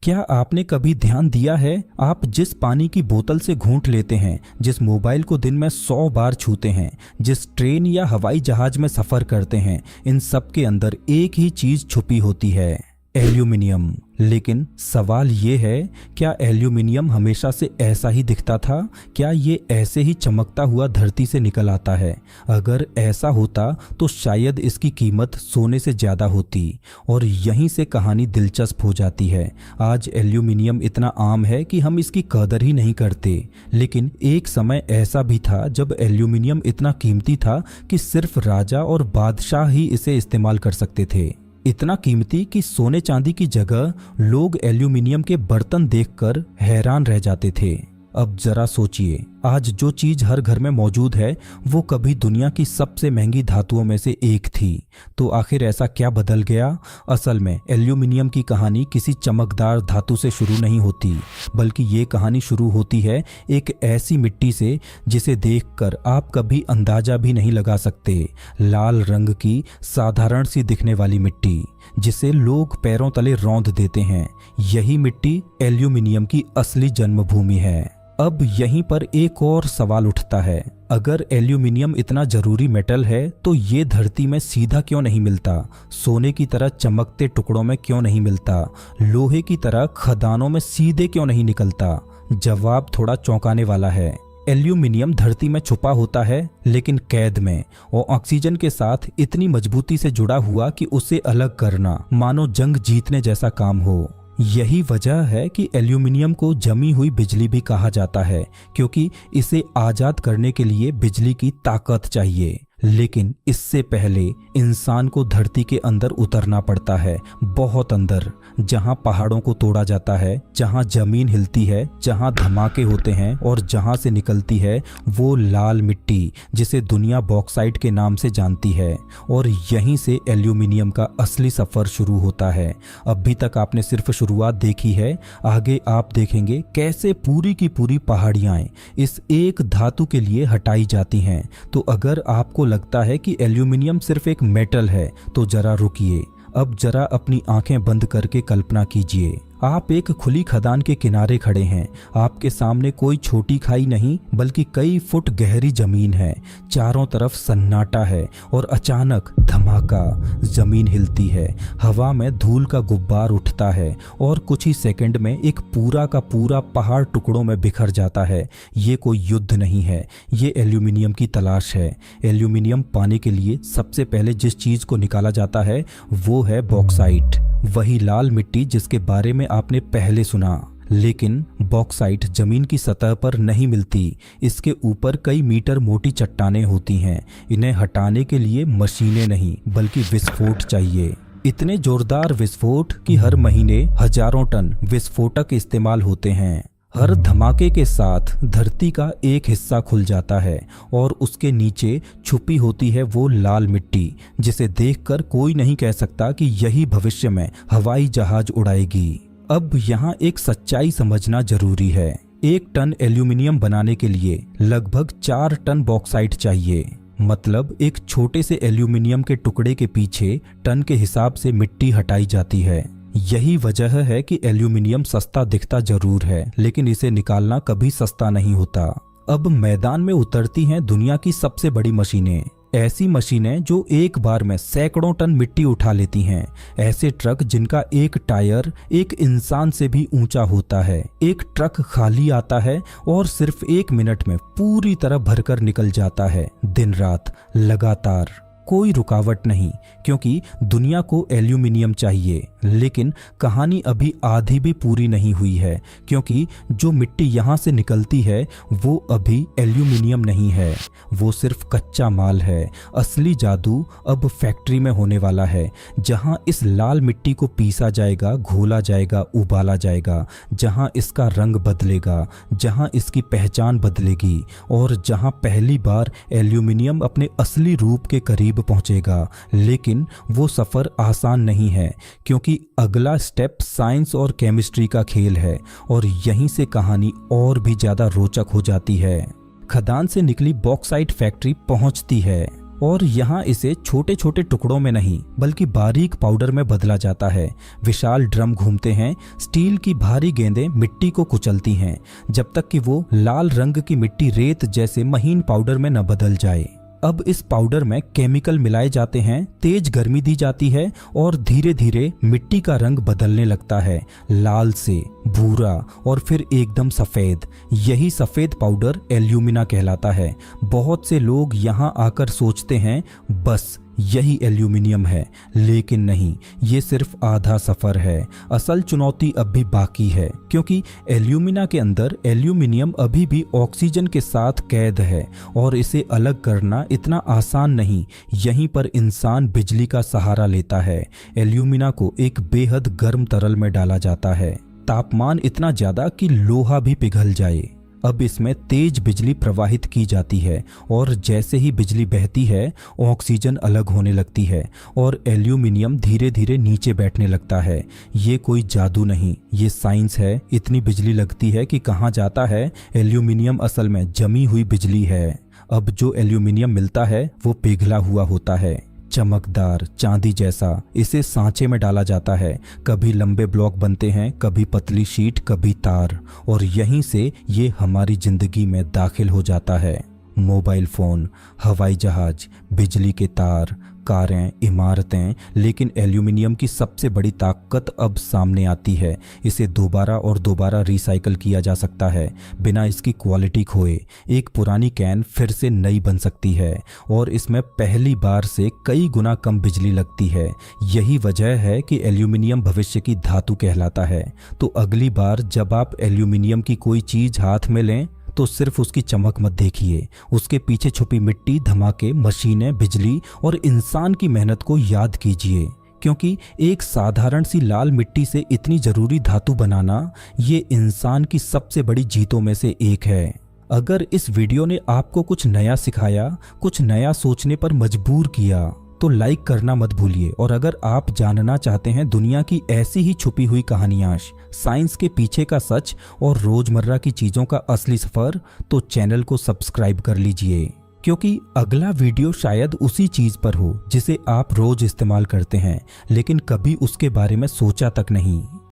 क्या आपने कभी ध्यान दिया है, आप जिस पानी की बोतल से घूंट लेते हैं, जिस मोबाइल को दिन में 100 बार छूते हैं, जिस ट्रेन या हवाई जहाज में सफर करते हैं, इन सब के अंदर एक ही चीज छुपी होती है, एल्यूमिनियम। लेकिन सवाल ये है, क्या एल्यूमिनियम हमेशा से ऐसा ही दिखता था? क्या ये ऐसे ही चमकता हुआ धरती से निकल आता है? अगर ऐसा होता तो शायद इसकी कीमत सोने से ज़्यादा होती। और यहीं से कहानी दिलचस्प हो जाती है। आज एल्यूमिनियम इतना आम है कि हम इसकी कदर ही नहीं करते, लेकिन एक समय ऐसा भी था जब एल्यूमिनियम इतना कीमती था कि सिर्फ राजा और बादशाह ही इसे इस्तेमाल कर सकते थे। इतना कीमती कि सोने चांदी की जगह लोग एल्यूमिनियम के बर्तन देखकर हैरान रह जाते थे। अब जरा सोचिए, आज जो चीज हर घर में मौजूद है वो कभी दुनिया की सबसे महंगी धातुओं में से एक थी। तो आखिर ऐसा क्या बदल गया? असल में एल्यूमिनियम की कहानी किसी चमकदार धातु से शुरू नहीं होती, बल्कि ये कहानी शुरू होती है एक ऐसी मिट्टी से जिसे देखकर आप कभी अंदाजा भी नहीं लगा सकते। लाल रंग की साधारण सी दिखने वाली मिट्टी जिसे लोग पैरों तले रौंद देते हैं, यही मिट्टी एल्यूमिनियम की असली जन्मभूमि है। अब यहीं पर एक और सवाल उठता है, अगर एल्यूमिनियम इतना जरूरी मेटल है तो ये धरती में सीधा क्यों नहीं मिलता? सोने की तरह चमकते टुकड़ों में क्यों नहीं मिलता? लोहे की तरह खदानों में सीधे क्यों नहीं निकलता? जवाब थोड़ा चौंकाने वाला है। एल्यूमिनियम धरती में छुपा होता है, लेकिन कैद में, और ऑक्सीजन के साथ इतनी मजबूती से जुड़ा हुआ कि उसे अलग करना मानो जंग जीतने जैसा काम हो। यही वजह है कि एल्यूमिनियम को जमी हुई बिजली भी कहा जाता है, क्योंकि इसे आजाद करने के लिए बिजली की ताकत चाहिए। लेकिन इससे पहले इंसान को धरती के अंदर उतरना पड़ता है, बहुत अंदर, जहां पहाड़ों को तोड़ा जाता है, जहां जमीन हिलती है, जहां धमाके होते हैं और जहां से निकलती है वो लाल मिट्टी जिसे दुनिया बॉक्साइट के नाम से जानती है। और यहीं से एल्यूमिनियम का असली सफर शुरू होता है। अभी तक आपने सिर्फ शुरुआत देखी है, आगे आप देखेंगे कैसे पूरी की पूरी पहाड़ियां इस एक धातु के लिए हटाई जाती हैं। तो अगर आपको लगता है कि एल्यूमिनियम सिर्फ एक मेटल है तो जरा रुकिए। अब जरा अपनी आंखें बंद करके कल्पना कीजिए, आप एक खुली खदान के किनारे खड़े हैं। आपके सामने कोई छोटी खाई नहीं, बल्कि कई फुट गहरी जमीन है। चारों तरफ सन्नाटा है और अचानक धमाका, जमीन हिलती है, हवा में धूल का गुब्बार उठता है और कुछ ही सेकंड में एक पूरा का पूरा पहाड़ टुकड़ों में बिखर जाता है। ये कोई युद्ध नहीं है, ये एल्यूमिनियम की तलाश है। एल्यूमिनियम पाने के लिए सबसे पहले जिस चीज को निकाला जाता है वो है बॉक्साइट, वही लाल मिट्टी जिसके बारे में आपने पहले सुना। लेकिन बॉक्साइट जमीन की सतह पर नहीं मिलती, इसके ऊपर कई मीटर मोटी चट्टानें होती हैं। इन्हें हटाने के लिए मशीनें नहीं बल्कि विस्फोट चाहिए। इतने जोरदार विस्फोट कि हर महीने हजारों टन विस्फोटक इस्तेमाल होते हैं। हर धमाके के साथ धरती का एक हिस्सा खुल जाता है और उसके नीचे छुपी होती है वो लाल मिट्टी जिसे देखकर कोई नहीं कह सकता कि यही भविष्य में हवाई जहाज उड़ाएगी। अब यहाँ एक सच्चाई समझना जरूरी है। 1 टन एल्यूमिनियम बनाने के लिए लगभग 4 टन बॉक्साइट चाहिए। मतलब एक छोटे से एल्यूमिनियम के टुकड़े के पीछे टन के हिसाब से मिट्टी हटाई जाती है। यही वजह है कि एल्यूमिनियम सस्ता दिखता जरूर है, लेकिन इसे निकालना कभी सस्ता नहीं होता। अब मैदान में उतरती हैं दुनिया की सबसे बड़ी मशीनें, ऐसी मशीनें जो एक बार में सैकड़ों टन मिट्टी उठा लेती हैं। ऐसे ट्रक जिनका एक टायर एक इंसान से भी ऊंचा होता है। एक ट्रक खाली आता है और सिर्फ 1 मिनट में पूरी तरह भरकर निकल जाता है, दिन रात लगातार, कोई रुकावट नहीं, क्योंकि दुनिया को एल्यूमिनियम चाहिए। लेकिन कहानी अभी आधी भी पूरी नहीं हुई है, क्योंकि जो मिट्टी यहाँ से निकलती है वो अभी एल्यूमिनियम नहीं है, वो सिर्फ कच्चा माल है। असली जादू अब फैक्ट्री में होने वाला है, जहाँ इस लाल मिट्टी को पीसा जाएगा, घोला जाएगा, उबाला जाएगा, जहाँ इसका रंग बदलेगा, जहाँ इसकी पहचान बदलेगी और जहाँ पहली बार एल्यूमिनियम अपने असली रूप के करीब पहुंचेगा। लेकिन वो सफर आसान नहीं है, क्योंकि अगला स्टेप साइंस और केमिस्ट्री का खेल है और यहीं से कहानी और भी ज्यादा रोचक हो जाती है। खदान से निकली बॉक्साइट फैक्ट्री पहुंचती है और यहाँ इसे छोटे छोटे टुकड़ों में नहीं बल्कि बारीक पाउडर में बदला जाता है। विशाल ड्रम घूमते हैं, स्टील की भारी गेंदें मिट्टी को कुचलती हैं जब तक कि वो लाल रंग की मिट्टी रेत जैसे महीन पाउडर में न बदल जाए। अब इस पाउडर में केमिकल मिलाए जाते हैं, तेज गर्मी दी जाती है और धीरे धीरे मिट्टी का रंग बदलने लगता है, लाल से भूरा और फिर एकदम सफ़ेद। यही सफ़ेद पाउडर एल्यूमिना कहलाता है। बहुत से लोग यहाँ आकर सोचते हैं बस यही एल्यूमिनियम है, लेकिन नहीं, ये सिर्फ आधा सफ़र है। असल चुनौती अब भी बाकी है, क्योंकि एल्यूमिना के अंदर एल्यूमिनियम अभी भी ऑक्सीजन के साथ कैद है और इसे अलग करना इतना आसान नहीं। यहीं पर इंसान बिजली का सहारा लेता है। एल्यूमिना को एक बेहद गर्म तरल में डाला जाता है, तापमान इतना ज़्यादा कि लोहा भी पिघल जाए। अब इसमें तेज बिजली प्रवाहित की जाती है और जैसे ही बिजली बहती है ऑक्सीजन अलग होने लगती है और एल्यूमिनियम धीरे धीरे नीचे बैठने लगता है। ये कोई जादू नहीं, ये साइंस है। इतनी बिजली लगती है कि कहाँ जाता है एल्यूमिनियम असल में जमी हुई बिजली है। अब जो एल्यूमिनियम मिलता है वो पिघला हुआ होता है, चमकदार चांदी जैसा। इसे सांचे में डाला जाता है, कभी लंबे ब्लॉक बनते हैं, कभी पतली शीट, कभी तार, और यहीं से ये हमारी जिंदगी में दाखिल हो जाता है। मोबाइल फ़ोन, हवाई जहाज, बिजली के तार, कारें, इमारतें। लेकिन एल्यूमिनियम की सबसे बड़ी ताकत अब सामने आती है। इसे दोबारा और दोबारा रिसाइकल किया जा सकता है बिना इसकी क्वालिटी खोए। एक पुरानी कैन फिर से नई बन सकती है और इसमें पहली बार से कई गुना कम बिजली लगती है। यही वजह है कि एल्यूमिनियम भविष्य की धातु कहलाता है। तो अगली बार जब आप एल्यूमिनियम की कोई चीज़ हाथ में लें तो सिर्फ उसकी चमक मत देखिए, उसके पीछे छुपी मिट्टी, धमाके, मशीनें, बिजली और इंसान की मेहनत को याद कीजिए। क्योंकि एक साधारण सी लाल मिट्टी से इतनी जरूरी धातु बनाना, ये इंसान की सबसे बड़ी जीतों में से एक है। अगर इस वीडियो ने आपको कुछ नया सिखाया, कुछ नया सोचने पर मजबूर किया, तो लाइक करना मत भूलिए। और अगर आप जानना चाहते हैं दुनिया की ऐसी ही छुपी हुई कहानियां, साइंस के पीछे का सच और रोजमर्रा की चीजों का असली सफर, तो चैनल को सब्सक्राइब कर लीजिए, क्योंकि अगला वीडियो शायद उसी चीज पर हो जिसे आप रोज इस्तेमाल करते हैं लेकिन कभी उसके बारे में सोचा तक नहीं।